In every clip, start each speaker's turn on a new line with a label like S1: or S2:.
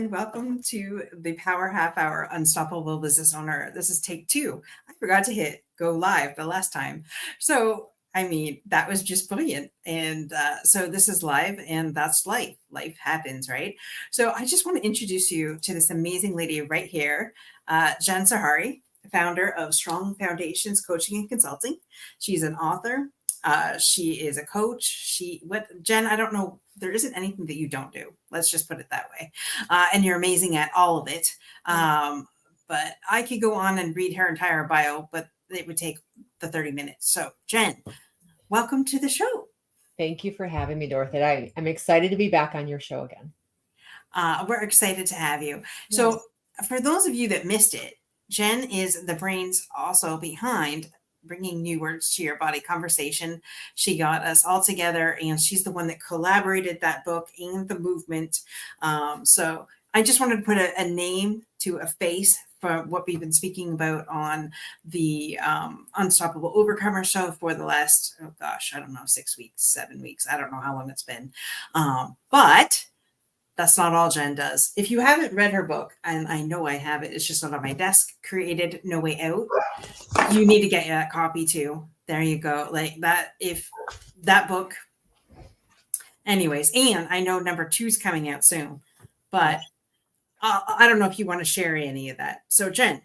S1: and welcome to the Power Half Hour Unstoppable Business Owner. This is take two. I forgot to hit go live the last time. So, I mean, that was just brilliant. And so this is live, and that's life. Life happens, right? So, I just want to introduce you to this amazing lady right here, Jen Zahari, founder of Strong Foundations Coaching and Consulting. She's an author. She is a coach. Jen, I don't know. There isn't anything that you don't do. Let's just put it that way. And you're amazing at all of it. But I could go on and read her entire bio, but it would take the 30 minutes. So, Jen, welcome to the show.
S2: Thank you for having me, Dorothy. I'm excited to be back on your show again.
S1: We're excited to have you. So, for those of you that missed it, Jen is the brains also behind bringing new words to your body conversation. She got us all together, and she's the one that collaborated that book and the movement. So I just wanted to put a name to a face for what we've been speaking about on the Unstoppable Overcomer show for the last, oh gosh, I don't know, 6 weeks, 7 weeks. I don't know how long it's been. But that's not all Jen does. If you haven't read her book, and I know I have it, it's just not on my desk, Created No Way Out, you need to get that copy too. There you go. Like that, if that book, anyways, and I know number 2 is coming out soon, but I don't know if you want to share any of that. So Jen,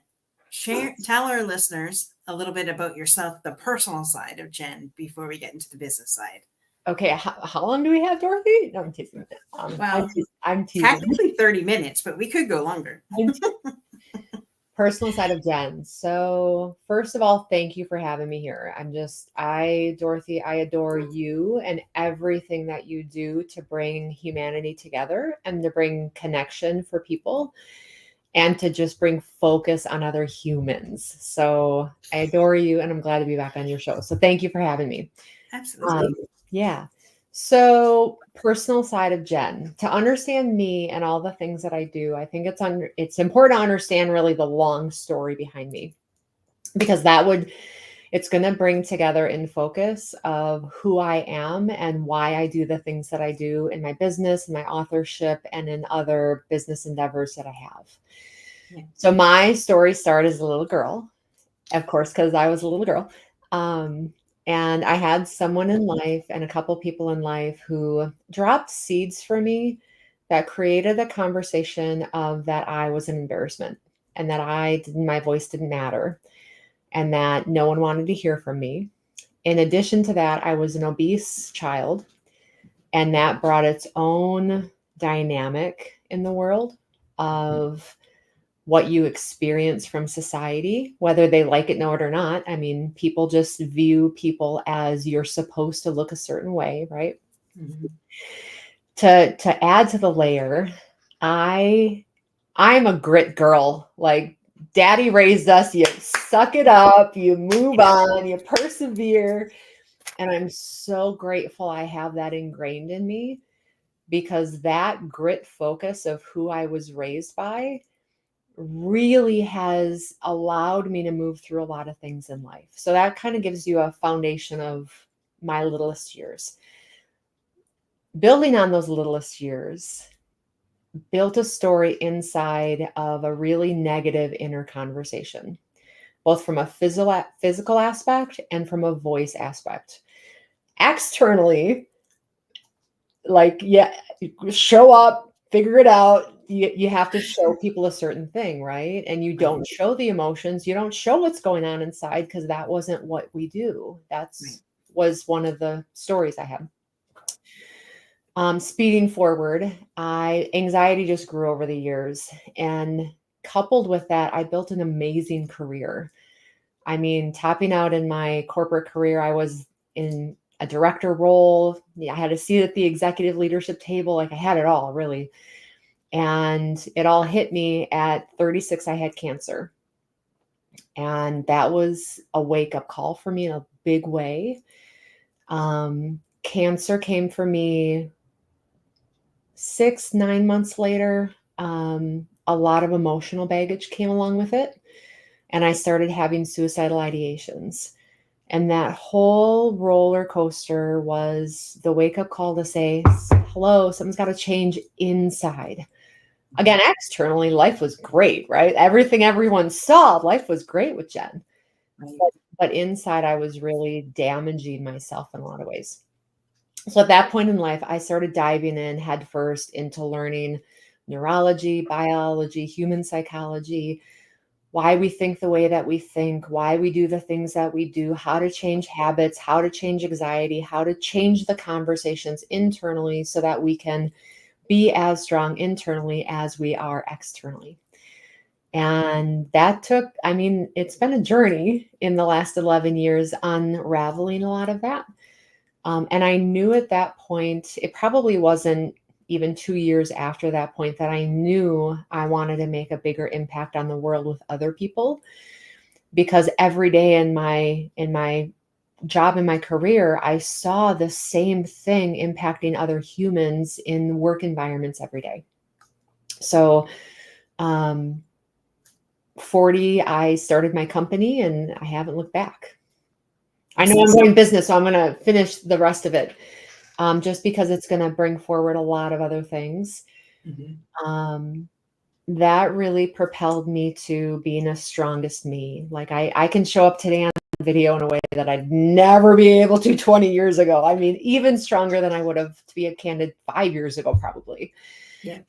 S1: tell our listeners a little bit about yourself, the personal side of Jen, before we get into the business side.
S2: Okay, how long do we have, Dorothy? No, I'm teasing.
S1: Well,
S2: I'm teasing.
S1: Technically 30 minutes, but we could go longer.
S2: Personal side of Jen. So first of all, thank you for having me here. Dorothy, I adore you and everything that you do to bring humanity together and to bring connection for people and to just bring focus on other humans. So I adore you, and I'm glad to be back on your show. So thank you for having me.
S1: Absolutely.
S2: Yeah. So personal side of Jen, to understand me and all the things that I do, I think it's important to understand really the long story behind me, because it's going to bring together in focus of who I am and why I do the things that I do in my business, in my authorship, and in other business endeavors that I have. Yeah. So my story started as a little girl, of course, because I was a little girl. And I had someone in life and a couple people in life who dropped seeds for me that created a conversation of that I was an embarrassment and that my voice didn't matter and that no one wanted to hear from me. In addition to that, I was an obese child, and that brought its own dynamic in the world of what you experience from society, whether they like it, know it or not. I mean, people just view people as you're supposed to look a certain way, right? Mm-hmm. To add to the layer, I'm a grit girl. Like daddy raised us, you suck it up, you move on, you persevere. And I'm so grateful I have that ingrained in me, because that grit focus of who I was raised by really has allowed me to move through a lot of things in life. So that kind of gives you a foundation of my littlest years. Building on those littlest years, built a story inside of a really negative inner conversation, both from a physical aspect and from a voice aspect. Externally, like, yeah, show up, figure it out. You have to show people a certain thing, right? And you don't show the emotions. You don't show what's going on inside, because that wasn't what we do. Was one of the stories I had. Speeding forward, anxiety just grew over the years. And coupled with that, I built an amazing career. I mean, tapping out in my corporate career, I was in a director role. I had a seat at the executive leadership table. Like, I had it all, really. And it all hit me at 36. I had cancer. And that was a wake-up call for me in a big way. Cancer came for me 6-9 months later. A lot of emotional baggage came along with it. And I started having suicidal ideations. And that whole roller coaster was the wake-up call to say, hello, something's got to change inside. Again, externally, life was great, right? Everything everyone saw, life was great with Jen.
S1: Right.
S2: But inside, I was really damaging myself in a lot of ways. So at that point in life, I started diving in headfirst into learning neurology, biology, human psychology, why we think the way that we think, why we do the things that we do, how to change habits, how to change anxiety, how to change the conversations internally so that we can be as strong internally as we are externally. And that took, I mean, it's been a journey in the last 11 years unraveling a lot of that. And I knew at that point, it probably wasn't even 2 years after that point that I knew I wanted to make a bigger impact on the world with other people. Because every day in my job, in my career, I saw the same thing impacting other humans in work environments every day. So, um, 40, I started my company and I haven't looked back. I know I'm going business, so I'm going to finish the rest of it, just because it's going to bring forward a lot of other things. Um, that really propelled me to being a strongest me. Like I can show up today on video in a way that I'd never be able to 20 years ago. I mean, even stronger than I would have, to be a candid, 5 years ago, probably.
S1: Yeah.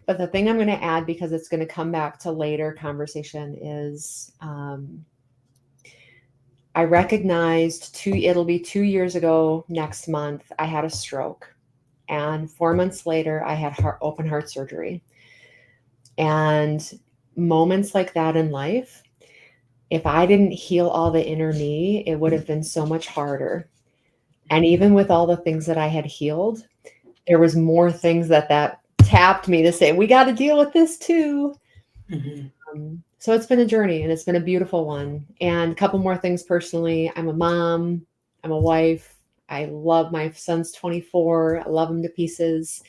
S2: But the thing I'm going to add, because it's going to come back to later conversation, is I recognized it'll be 2 years ago next month, I had a stroke. And 4 months later, I had open heart surgery. And moments like that in life, if I didn't heal all the inner me, it would have been so much harder. And even with all the things that I had healed, there was more things that tapped me to say, we got to deal with this too. So it's been a journey and it's been a beautiful one. And a couple more things personally. I'm a mom, I'm a wife. I love my son's 24. I love him to pieces.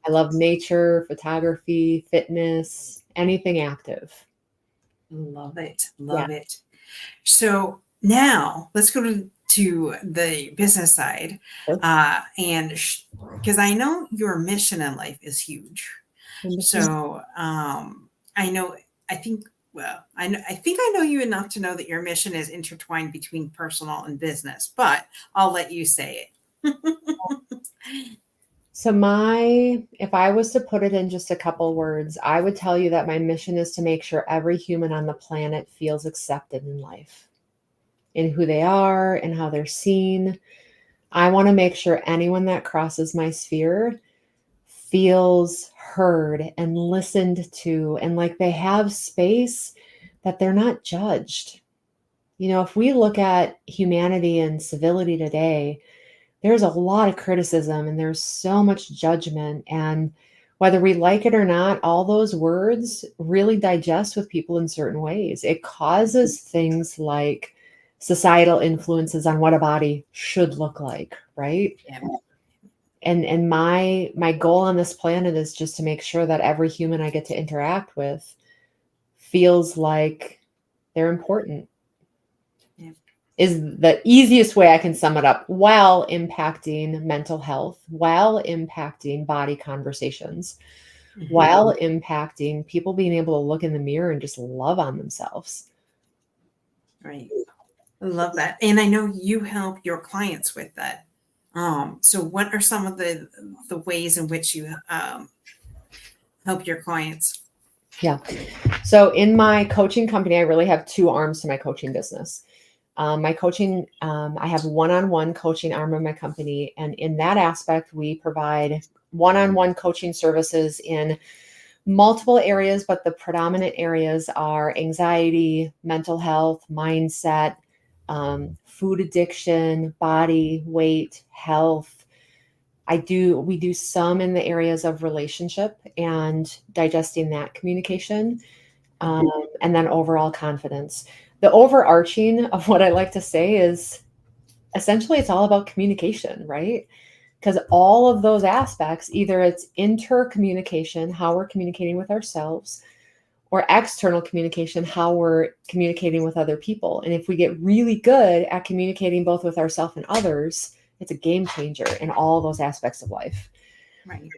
S2: I love nature, photography, fitness, anything active.
S1: Love it.
S2: Yeah.
S1: Love it. So now let's go to the business side.
S2: Sure.
S1: And because I know your mission in life is huge. So I know, I think, well, I think I know you enough to know that your mission is intertwined between personal and business, but I'll let you say it.
S2: So if I was to put it in just a couple words, I would tell you that my mission is to make sure every human on the planet feels accepted in life, in who they are and how they're seen. I want to make sure anyone that crosses my sphere feels heard and listened to, and like they have space, that they're not judged. You know, if we look at humanity and civility today, there's a lot of criticism and there's so much judgment. And whether we like it or not, all those words really digest with people in certain ways. It causes things like societal influences on what a body should look like, right?
S1: Yeah.
S2: And my goal on this planet is just to make sure that every human I get to interact with feels like they're important.
S1: Yeah.
S2: Is the easiest way I can sum it up, while impacting mental health, while impacting body conversations, while impacting people being able to look in the mirror and just love on themselves.
S1: Right. I love that. And I know you help your clients with that. So what are some of the ways in which you help your clients?
S2: Yeah. So in my coaching company, I really have two arms to my coaching business. My coaching, I have one-on-one coaching arm of my company. And in that aspect, we provide one-on-one coaching services in multiple areas, but the predominant areas are anxiety, mental health, mindset, food addiction, body, weight, health. We do some in the areas of relationship and digesting that communication, and then overall confidence. The overarching of what I like to say is essentially it's all about communication, right? Because all of those aspects, either it's intercommunication, how we're communicating with ourselves, or external communication, how we're communicating with other people. And if we get really good at communicating both with ourselves and others, it's a game changer in all those aspects of life.
S1: Right.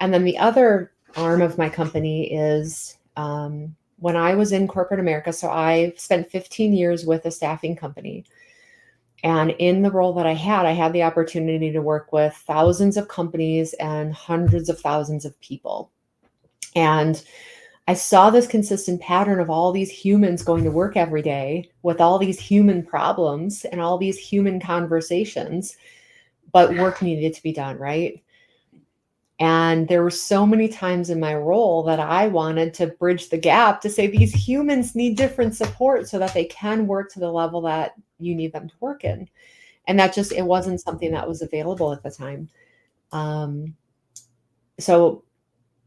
S2: And then the other arm of my company is when I was in corporate America. So I spent 15 years with a staffing company. And in the role that I had the opportunity to work with thousands of companies and hundreds of thousands of people. And I saw this consistent pattern of all these humans going to work every day with all these human problems and all these human conversations, but work needed to be done, right? And there were so many times in my role that I wanted to bridge the gap to say these humans need different support so that they can work to the level that you need them to work in. And that just, it wasn't something that was available at the time. Um, so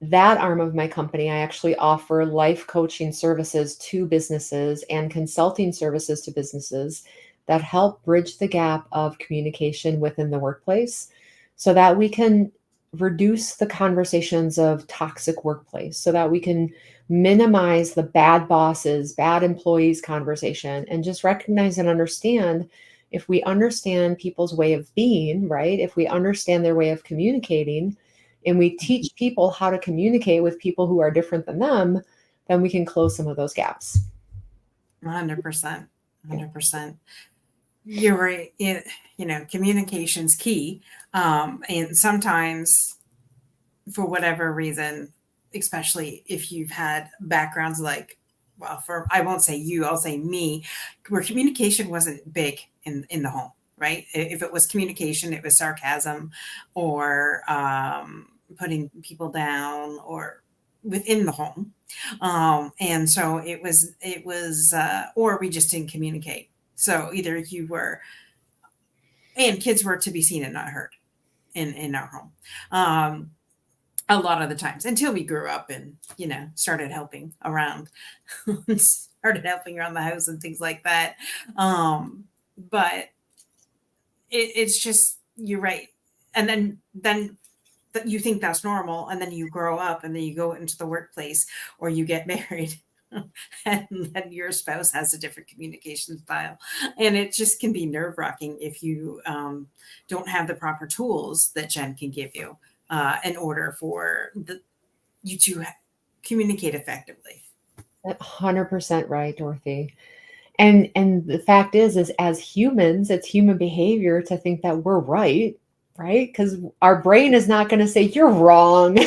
S2: that arm of my company, I actually offer life coaching services to businesses and consulting services to businesses that help bridge the gap of communication within the workplace so that we can reduce the conversations of toxic workplace, so that we can minimize the bad bosses, bad employees conversation, and just recognize and understand, if we understand people's way of being, right? If we understand their way of communicating, and we teach people how to communicate with people who are different than them, then we can close some of those gaps.
S1: 100%. 100%. You're right. Communication's key. And sometimes, for whatever reason, especially if you've had backgrounds like, well, I won't say you, I'll say me, where communication wasn't big in the home, right? If it was communication, it was sarcasm or putting people down or within the home. And so or we just didn't communicate. So either you were, and kids were to be seen and not heard in our home. A lot of the times until we grew up and, started helping around, the house and things like that. But it's just, you're right. And then you think that's normal. And then you grow up and then you go into the workplace or you get married and then your spouse has a different communication style. And it just can be nerve wracking if you don't have the proper tools that Jen can give you in order for you to communicate effectively.
S2: 100% right, Dorothy. And the fact is as humans, it's human behavior to think that we're right, right? Because our brain is not going to say you're wrong.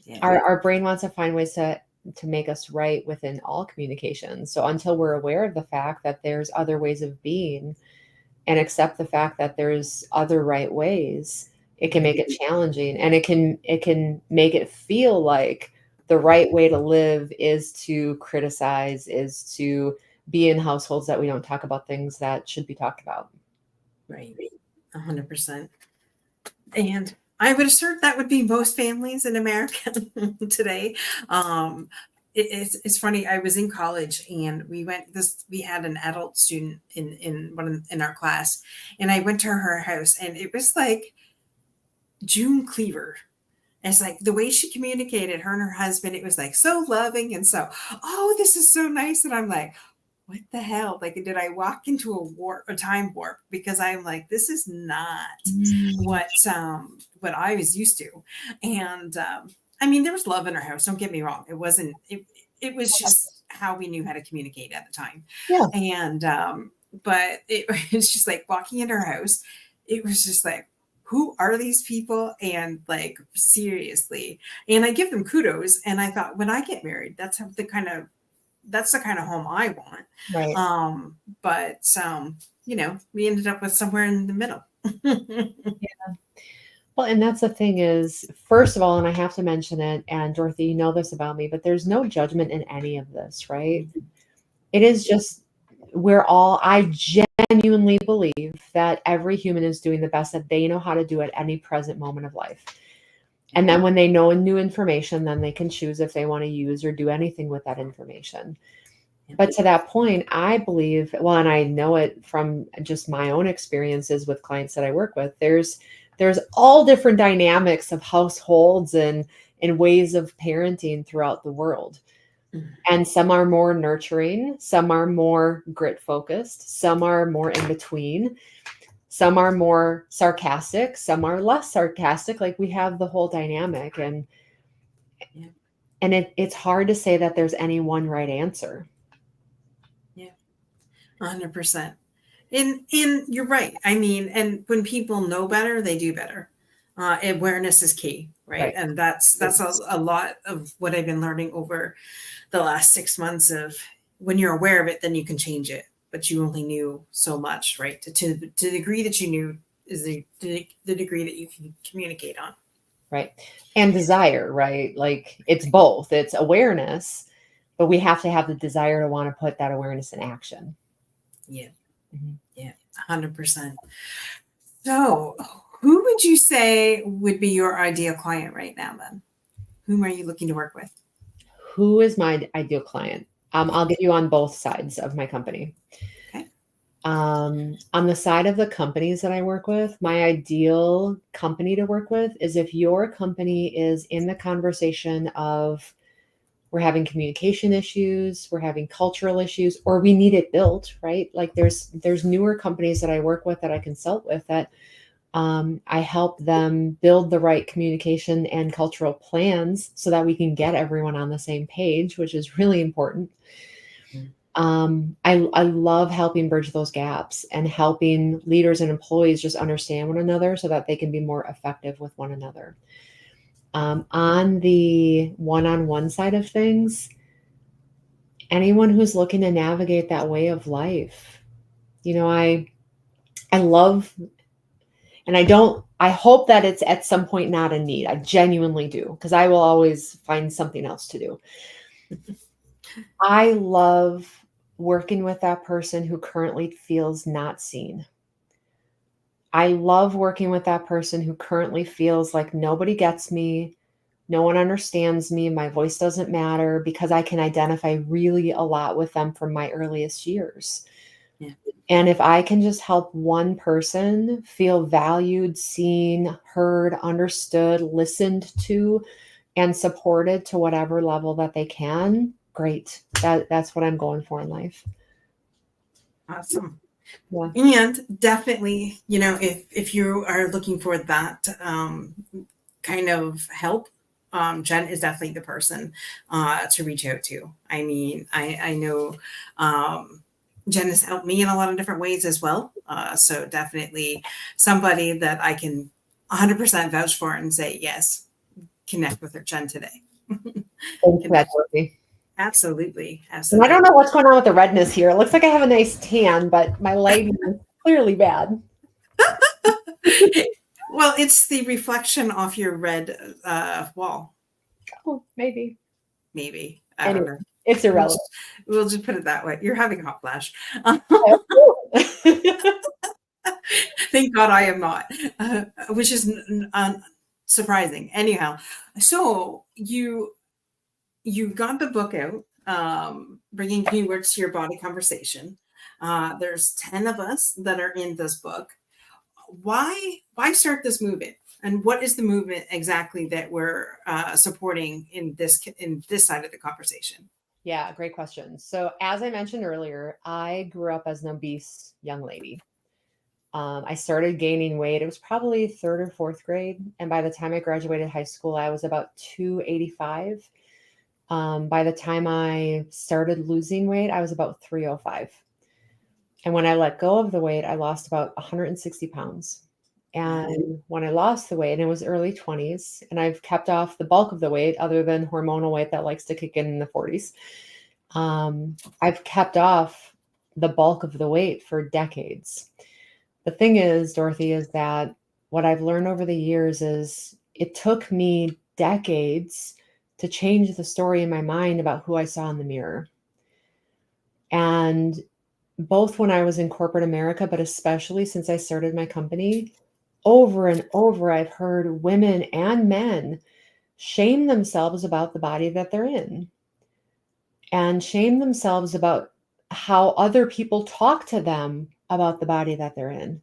S1: Yeah.
S2: Our brain wants to find ways to make us right within all communication. So until we're aware of the fact that there's other ways of being and accept the fact that there's other right ways, it can make it challenging, and it can make it feel like the right way to live is to criticize, is to be in households that we don't talk about things that should be talked about.
S1: Right. 100%. And I would assert that would be most families in America today. It's funny. I was in college and we had an adult student in our class, and I went to her house and it was like June Cleaver. It's like the way she communicated, her and her husband, it was like so loving and so, oh, this is so nice. And I'm like, what the hell? Like, did I walk into a time warp? Because I'm like, this is not what I was used to. And I mean, there was love in our house. Don't get me wrong. It wasn't. It was just how we knew how to communicate at the time.
S2: Yeah.
S1: And but it was just like walking in her house. It was just like, who are these people? And like, seriously. And I give them kudos. And I thought, when I get married, that's the kind of home I want.
S2: Right.
S1: But we ended up with somewhere in the middle.
S2: Yeah. Well, and that's the thing is, first of all, and I have to mention it, and Dorothy, you know this about me, but there's no judgment in any of this, right? It is just, I genuinely believe that every human is doing the best that they know how to do at any present moment of life. And then when they know new information, then they can choose if they want to use or do anything with that information. But to that point, I believe, well, and I know it from just my own experiences with clients that I work with, there's all different dynamics of households and ways of parenting throughout the world. And some are more nurturing, some are more grit focused, some are more in between, some are more sarcastic, some are less sarcastic. Like, we have the whole dynamic. And
S1: Yeah.
S2: And it's hard to say that there's any one right answer.
S1: Yeah. 100%. And you're right. I mean, and when people know better, they do better. Awareness is key, right?
S2: Right.
S1: And that's a lot of what I've been learning over the last 6 months of when you're aware of it, then you can change it. But you only knew so much, right? To the degree that you knew is the degree that you can communicate on.
S2: Right. And desire, right? Like it's both. It's awareness, but we have to have the desire to want to put that awareness in action.
S1: Yeah.
S2: Mhm.
S1: Yeah. 100%. So, who would you say would be your ideal client right now then? Whom are you looking to work with?
S2: Who is my ideal client? I'll give you on both sides of my company.
S1: Okay.
S2: On the side of the companies that I work with, my ideal company to work with is if your company is in the conversation of we're having communication issues, we're having cultural issues, or we need it built, right? Like there's newer companies that I work with that I consult with that I help them build the right communication and cultural plans so that we can get everyone on the same page, which is really important.
S1: Mm.
S2: I love helping bridge those gaps and helping leaders and employees just understand one another so that they can be more effective with one another. On the one-on-one side of things, anyone who's looking to navigate that way of life, I love, and I hope that it's at some point not a need. I genuinely do, because I will always find something else to do. I love working with that person who currently feels not seen. I love working with that person who currently feels like nobody gets me, no one understands me, my voice doesn't matter, because I can identify really a lot with them from my earliest years.
S1: Yeah.
S2: And if I can just help one person feel valued, seen, heard, understood, listened to, and supported to whatever level that they can, great. That's what I'm going for in life.
S1: Awesome.
S2: Yeah.
S1: And definitely, if you are looking for that kind of help, Jen is definitely the person to reach out to. I mean, I know Jen has helped me in a lot of different ways as well. So definitely somebody that I can 100% vouch for and say, yes, connect with her, Jen, today.
S2: Thanks for that,
S1: Connect.
S2: Dorothy.
S1: Absolutely.
S2: And I don't
S1: Absolutely.
S2: know what's going on with the redness here. It looks like I have a nice tan, but my lighting is clearly bad.
S1: Well, it's the reflection off your red wall.
S2: Oh, maybe.
S1: Maybe. I don't
S2: Anyway,
S1: know.
S2: it's
S1: We'll
S2: irrelevant.
S1: just, we'll just put it that way. You're having a hot flash. Thank God I am not, which is surprising. Anyhow, so you got the book out, bringing keywords to your body conversation. There's 10 of us that are in this book. Why start this movement? And what is the movement exactly that we're supporting in this side of the conversation?
S2: Yeah, great question. So, as I mentioned earlier, I grew up as an obese young lady. I started gaining weight. It was probably third or fourth grade. And by the time I graduated high school, I was about 285. By the time I started losing weight, I was about 305. And when I let go of the weight, I lost about 160 pounds.
S1: Wow.
S2: And when I lost the weight, and it was early 20s, and I've kept off the bulk of the weight other than hormonal weight that likes to kick in the 40s. I've kept off the bulk of the weight for decades. The thing is, Dorothy, is that what I've learned over the years is it took me decades to change the story in my mind about who I saw in the mirror. And both when I was in corporate America, but especially since I started my company, over and over, I've heard women and men shame themselves about the body that they're in and shame themselves about how other people talk to them about the body that they're in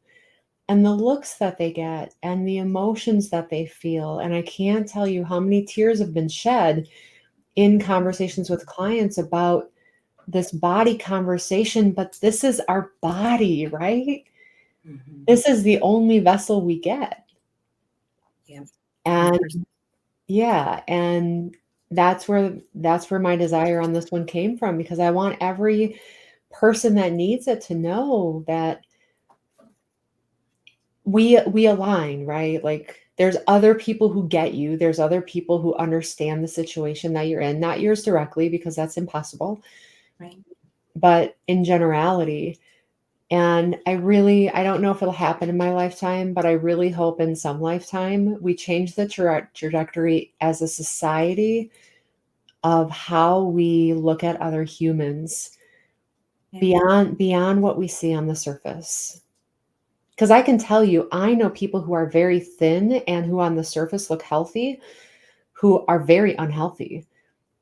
S2: and the looks that they get and the emotions that they feel. And I can't tell you how many tears have been shed in conversations with clients about this body conversation, but this is our body, right?
S1: Mm-hmm.
S2: This is the only vessel we get.
S1: Yeah.
S2: And
S1: 100%.
S2: yeah, and that's where my desire on this one came from, because I want every person that needs it to know that we align, right? Like there's other people who get you. There's other people who understand the situation that you're in, not yours directly because that's impossible,
S1: Right.
S2: but in generality. And I don't know if it'll happen in my lifetime, but I really hope in some lifetime we change the trajectory as a society of how we look at other humans
S1: Yeah.
S2: beyond what we see on the surface. Because I can tell you, I know people who are very thin and who on the surface look healthy, who are very unhealthy.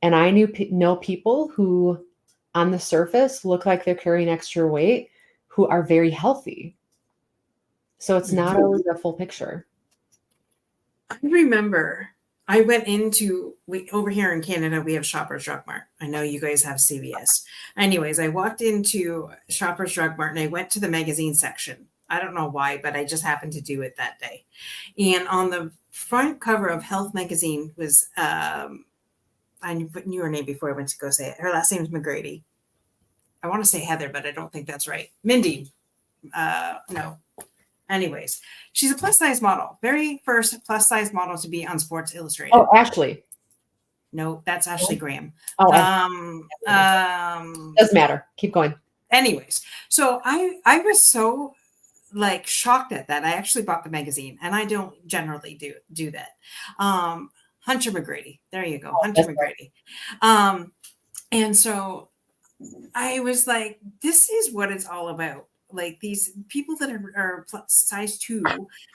S2: And I know people who on the surface look like they're carrying extra weight, who are very healthy. So it's not
S1: Mhm.
S2: always a full picture.
S1: I remember I went into over here in Canada, we have Shoppers Drug Mart. I know you guys have CVS. Anyways, I walked into Shoppers Drug Mart and I went to the magazine section. I don't know why, but I just happened to do it that day. And on the front cover of Health magazine was I knew her name before I went to go say it. Her last name is McGrady. I want to say Heather, but I don't think that's right. Mindy. No. Anyways, she's a plus size model. Very first plus size model to be on Sports Illustrated.
S2: Oh, Ashley.
S1: No, that's Ashley Graham.
S2: Oh, doesn't matter. Keep going.
S1: Anyways, so I was so like shocked at that. I actually bought the magazine, and I don't generally do that. Hunter McGrady. There you go,
S2: Oh,
S1: Hunter
S2: that's right.
S1: McGrady. And so I was like, this is what it's all about. Like these people that are plus size 2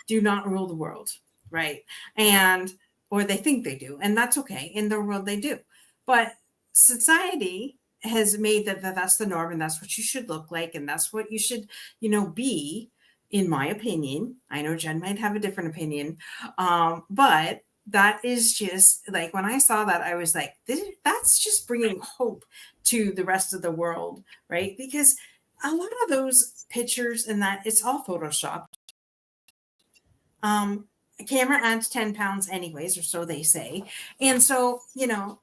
S1: do not rule the world, right? And or they think they do, and that's okay. In their world, they do, but society has made that that's the norm, and that's what you should look like, and that's what you should, be. In my opinion, I know Jen might have a different opinion, but that is just like when I saw that, I was like, that's just bringing hope to the rest of the world, right? Because a lot of those pictures and that it's all photoshopped. A camera adds 10 pounds anyways, or so they say. And so, I don't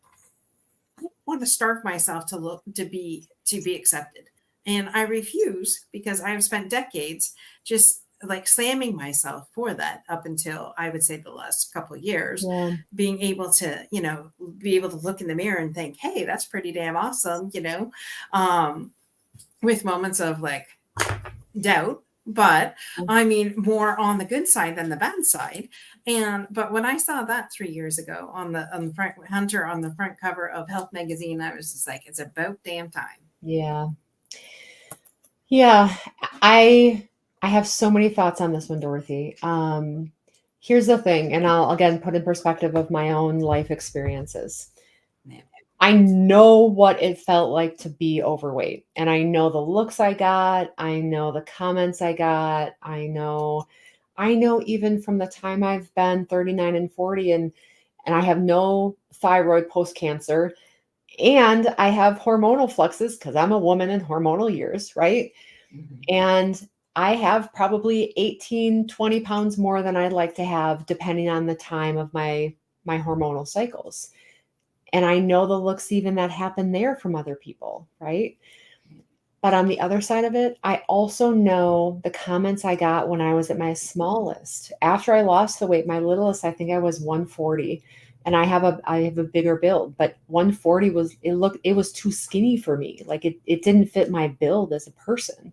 S1: want to starve myself to be accepted. And I refuse because I've spent decades just like slamming myself for that up until I would say the last couple of years,
S2: Yeah.
S1: being able to, be able to look in the mirror and think, hey, that's pretty damn awesome, with moments of like doubt, but I mean more on the good side than the bad side. And but when I saw that 3 years ago on the front Hunter on the front cover of Health magazine, I was just like, it's about damn time.
S2: Yeah. Yeah. I have so many thoughts on this one, Dorothy. Here's the thing, and I'll again put in perspective of my own life experiences.
S1: Yeah.
S2: I know what it felt like to be overweight, and I know the looks I got, I know the comments I got, I know even from the time I've been 39 and 40 and I have no thyroid post cancer and I have hormonal fluxes because I'm a woman in hormonal years, right?
S1: Mhm.
S2: And I have probably 18, 20 pounds more than I'd like to have depending on the time of my hormonal cycles. And I know the looks even that happen there from other people, right? But on the other side of it, I also know the comments I got when I was at my smallest. After I lost the weight, my littlest, I think I was 140, and I have a bigger build, but 140 was too skinny for me. Like it didn't fit my build as a person.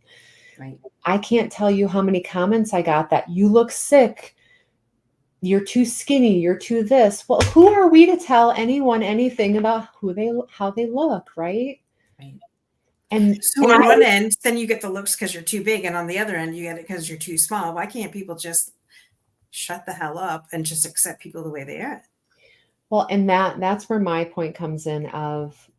S1: Right.
S2: I can't tell you how many comments I got that you look sick, you're too skinny, you're too this. Well, who are we to tell anyone anything about how they look, right?
S1: Right.
S2: And
S1: So on one end, then you get the looks because you're too big, and on the other end, you get it because you're too small. Why can't people just shut the hell up and just accept people the way they are?
S2: well, and that's where my point comes in of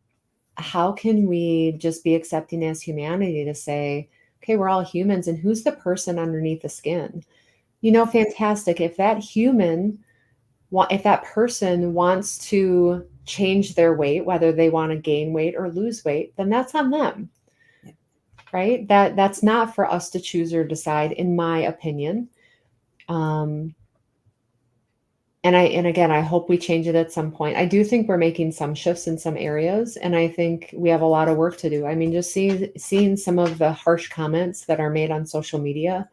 S2: how can we just be accepting as humanity to say, okay, we're all humans and who's the person underneath the skin? Fantastic. If that person wants to change their weight, whether they want to gain weight or lose weight, then that's on them,
S1: Yeah.
S2: right? That's not for us to choose or decide, in my opinion. Um, And again, I hope we change it at some point. I do think we're making some shifts in some areas, and I think we have a lot of work to do. I mean, just seeing some of the harsh comments that are made on social media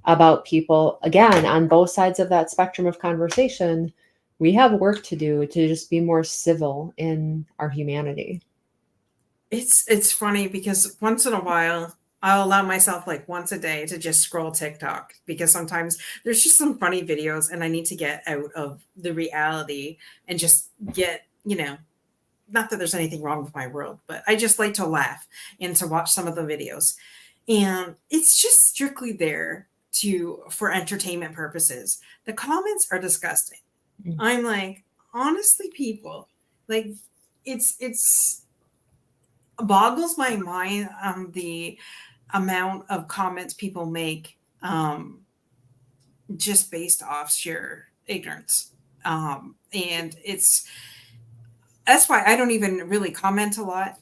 S2: about people, again, on both sides of that spectrum of conversation, we have work to do to just be more civil in our humanity.
S1: It's funny because once in a while I'll allow myself like once a day to just scroll TikTok because sometimes there's just some funny videos and I need to get out of the reality and just get, not that there's anything wrong with my world, but I just like to laugh and to watch some of the videos. And it's just strictly there to for entertainment purposes. The comments are disgusting.
S2: Mm.
S1: I'm like, honestly, people, like it's boggles my mind the amount of comments people make just based off sheer ignorance. And that's why I don't even really comment a lot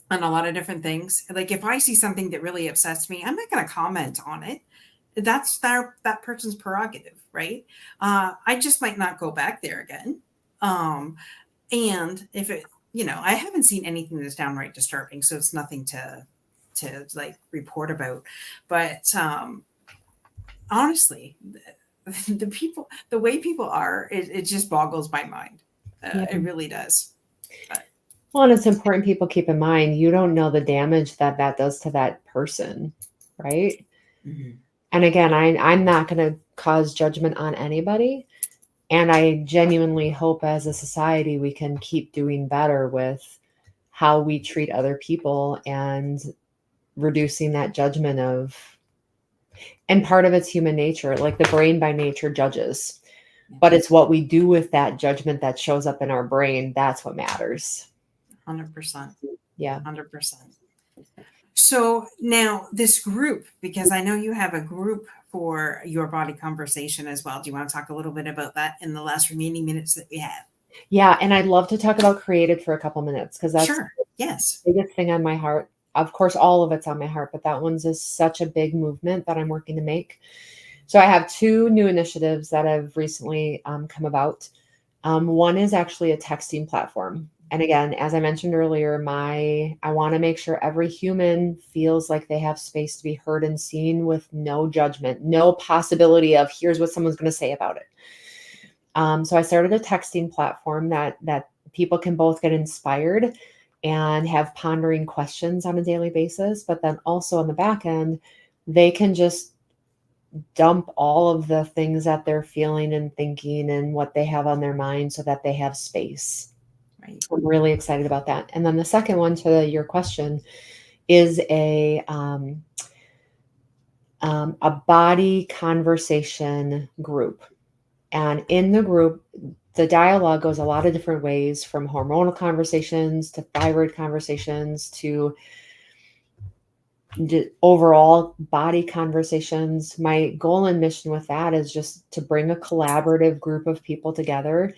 S1: on a lot of different things. Like if I see something that really upsets me, I'm not going to comment on it. That's that person's prerogative, right? I just might not go back there again. And if it, I haven't seen anything that's downright disturbing, so it's nothing to like report about. But honestly, the way people are, it just boggles my mind.
S2: Yeah.
S1: It really does. But,
S2: Well, and it's important people keep in mind you don't know the damage that that does to that person, right?
S1: mhm.
S2: And again, I'm not going to cause judgment on anybody. And I genuinely hope as a society we can keep doing better with how we treat other people and reducing that judgment of, and part of it's human nature, like the brain by nature judges, but it's what we do with that judgment that shows up in our brain. That's what matters.
S1: 100%.
S2: Yeah.
S1: 100%. So now this group, because I know you have a group for your body conversation as well. Do you want to talk a little bit about that in the last remaining minutes that we have?
S2: Yeah. And I'd love to talk about created for a couple minutes because that's
S1: Sure. Yes.
S2: the biggest thing on my heart. Of course, all of it's on my heart, but that one's is such a big movement that I'm working to make. So I have two new initiatives that have recently come about. One is actually a texting platform. And again, as I mentioned earlier, I want to make sure every human feels like they have space to be heard and seen with no judgment, no possibility of here's what someone's going to say about it. So I started a texting platform that people can both get inspired and have pondering questions on a daily basis, but then also on the back end, they can just dump all of the things that they're feeling and thinking and what they have on their mind so that they have space.
S1: Right.
S2: I'm really excited about that. And then the second one to your question is a body conversation group. And in the group, the dialogue goes a lot of different ways, from hormonal conversations to thyroid conversations to overall body conversations. My goal and mission with that is just to bring a collaborative group of people together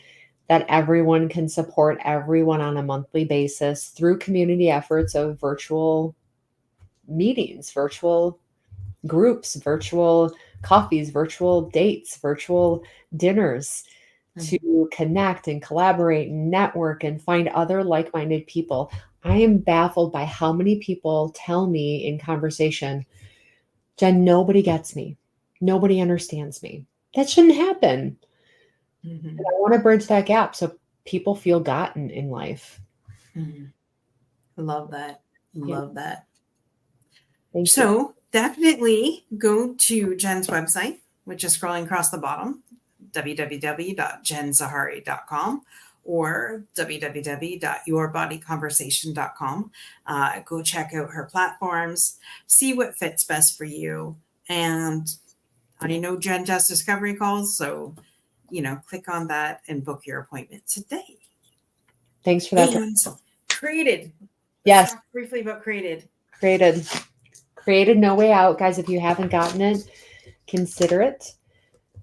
S2: that everyone can support everyone on a monthly basis through community efforts of virtual meetings, virtual groups, virtual coffees, virtual dates, virtual dinners, to connect and collaborate and network and find other like-minded people. I am baffled by how many people tell me in conversation, Jen, nobody gets me. Nobody understands me. That shouldn't happen.
S1: Mm-hmm.
S2: I want to bridge that gap so people feel gotten in life.
S1: Mm-hmm. Love that.
S2: Yeah.
S1: Love that.
S2: Thank you.
S1: So definitely go to Jen's website, which is scrolling across the bottom, www.jenzahari.com or www.yourbodyconversation.com. Go check out her platforms, see what fits best for you. And I know Jen does discovery calls, so click on that and book your appointment today.
S2: Thanks for that.
S1: And created.
S2: Yes.
S1: Let's talk briefly about created.
S2: Created No Way Out. Guys, if you haven't gotten it, consider it.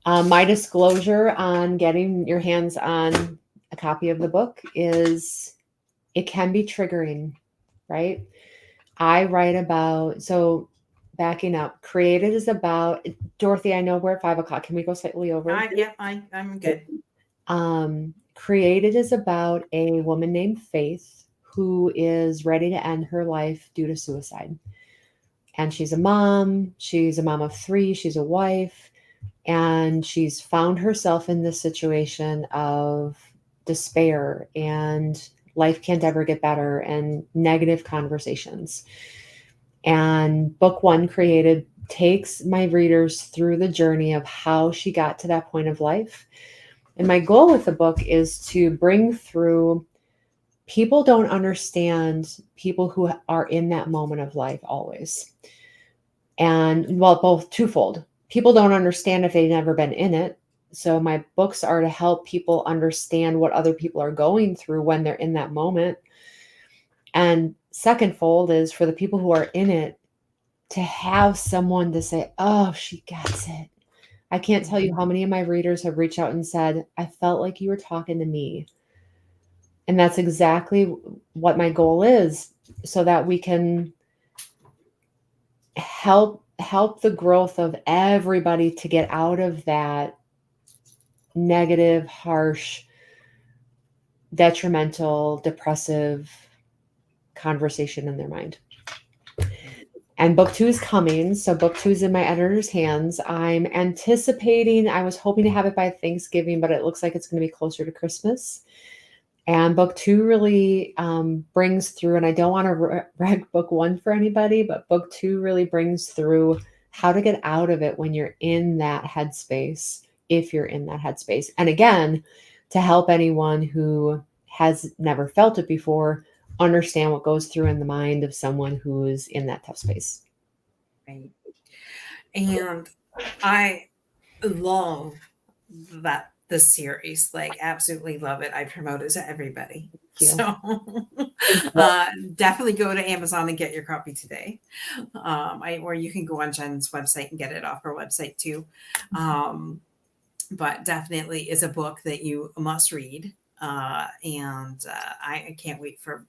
S2: My disclosure on getting your hands on a copy of the book is it can be triggering, right? I write about, so backing up. Created is about Dorothy. I know we're at 5 o'clock. Can we go slightly over?
S1: I'm good.
S2: Created is about a woman named Faith who is ready to end her life due to suicide. And she's a mom. She's a mom of 3. She's a wife. And she's found herself in this situation of despair and life can't ever get better and negative conversations. And book 1, Created, takes my readers through the journey of how she got to that point of life. And my goal with the book is to bring through people don't understand people who are in that moment of life always. And well, both twofold. People don't understand if they've never been in it. So my books are to help people understand what other people are going through when they're in that moment. And second fold is for the people who are in it to have someone to say, oh, she gets it. I can't tell you how many of my readers have reached out and said, I felt like you were talking to me. And that's exactly what my goal is, so that we can help the growth of everybody to get out of that negative, harsh, detrimental, depressive conversation in their mind. And book 2 is coming. So book 2 is in my editor's hands. I'm anticipating, I was hoping to have it by Thanksgiving, but it looks like it's going to be closer to Christmas. And book 2 really brings through, and I don't want to wreck book 1 for anybody, but book 2 really brings through how to get out of it when you're in that headspace, if you're in that headspace. And again, to help anyone who has never felt it before understand what goes through in the mind of someone who's in that tough space.
S1: Right. And I love that the series, like absolutely love it. I promote it to everybody. So definitely go to Amazon and get your copy today. Or you can go on Jen's website and get it off her website too. But definitely is a book that you must read. And I can't wait for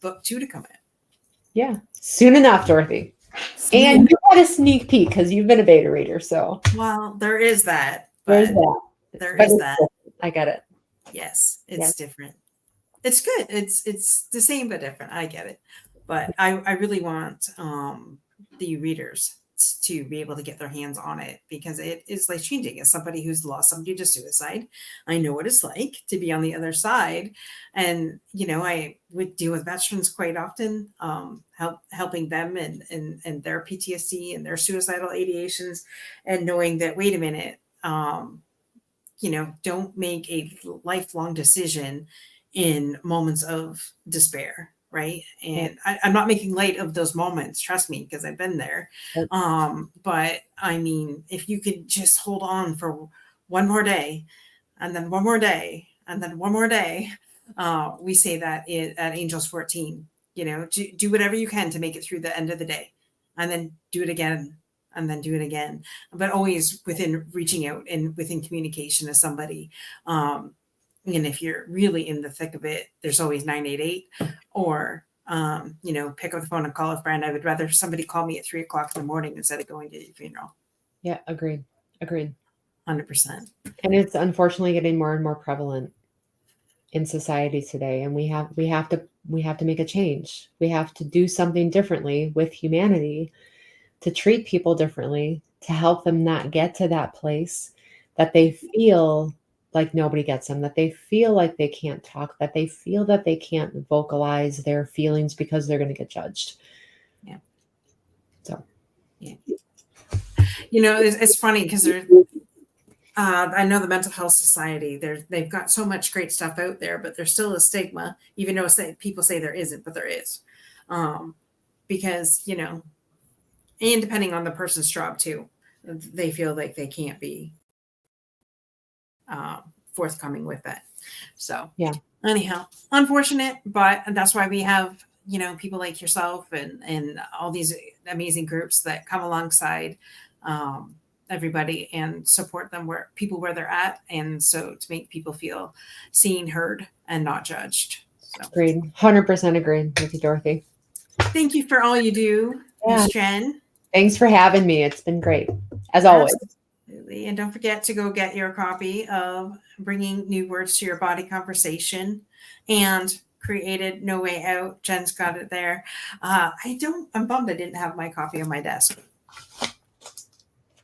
S1: book 2 to come in.
S2: Yeah, soon enough, Dorothy. And you had a sneak peek because you've been a beta reader, so.
S1: Well, there is that.
S2: There's that.
S1: There is that.
S2: I get it.
S1: Yes, it's different. It's good. It's the same but different. I get it. But I really want the readers to be able to get their hands on it, because it is life changing. As somebody who's lost somebody to suicide, I know what it's like to be on the other side. And I would deal with veterans quite often, helping them and their PTSD and their suicidal ideations, and knowing that, wait a minute, don't make a lifelong decision in moments of despair. Right. And I'm not making light of those moments, trust me, because I've been there. But I mean, if you could just hold on for one more day, and then one more day, and then one more day, we say that at Angels 14, do whatever you can to make it through the end of the day, and then do it again, and then do it again, but always within reaching out and within communication to somebody. And if you're really in the thick of it, there's always 988, or, pick up the phone and call a friend. I would rather somebody call me at 3:00 in the morning instead of going to your funeral.
S2: Yeah, agreed.
S1: 100%.
S2: And it's unfortunately getting more and more prevalent in society today. And we have to make a change. We have to do something differently with humanity, to treat people differently, to help them not get to that place that they feel like nobody gets them, that they feel like they can't talk, that they feel that they can't vocalize their feelings because they're going to get judged.
S1: Yeah.
S2: So,
S1: yeah. It's funny because I know the Mental Health Society, they've got so much great stuff out there, but there's still a stigma, even though people say there isn't, but there is. Because, and depending on the person's job too, they feel like they can't be forthcoming with it. So
S2: yeah.
S1: Anyhow, unfortunate, but that's why we have, people like yourself and all these amazing groups that come alongside everybody and support them where they're at. And so to make people feel seen, heard, and not judged. So.
S2: Agreed. 100% agreed with you, Dorothy.
S1: Thank you for all you do, Miss Jen.
S2: Thanks for having me. It's been great, as always.
S1: Absolutely. And don't forget to go get your copy of Bringing New Words to Your Body Conversation and Created No Way Out. Jen's got it there. I'm bummed I didn't have my copy on my desk.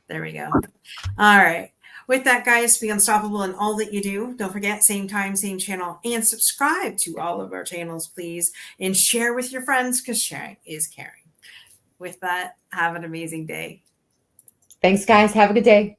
S1: There we go. All right. With that, guys, be unstoppable in all that you do. Don't forget, same time, same channel, and subscribe to all of our channels, please. And share with your friends because sharing is caring. With that, have an amazing day.
S2: Thanks, guys. Have a good day.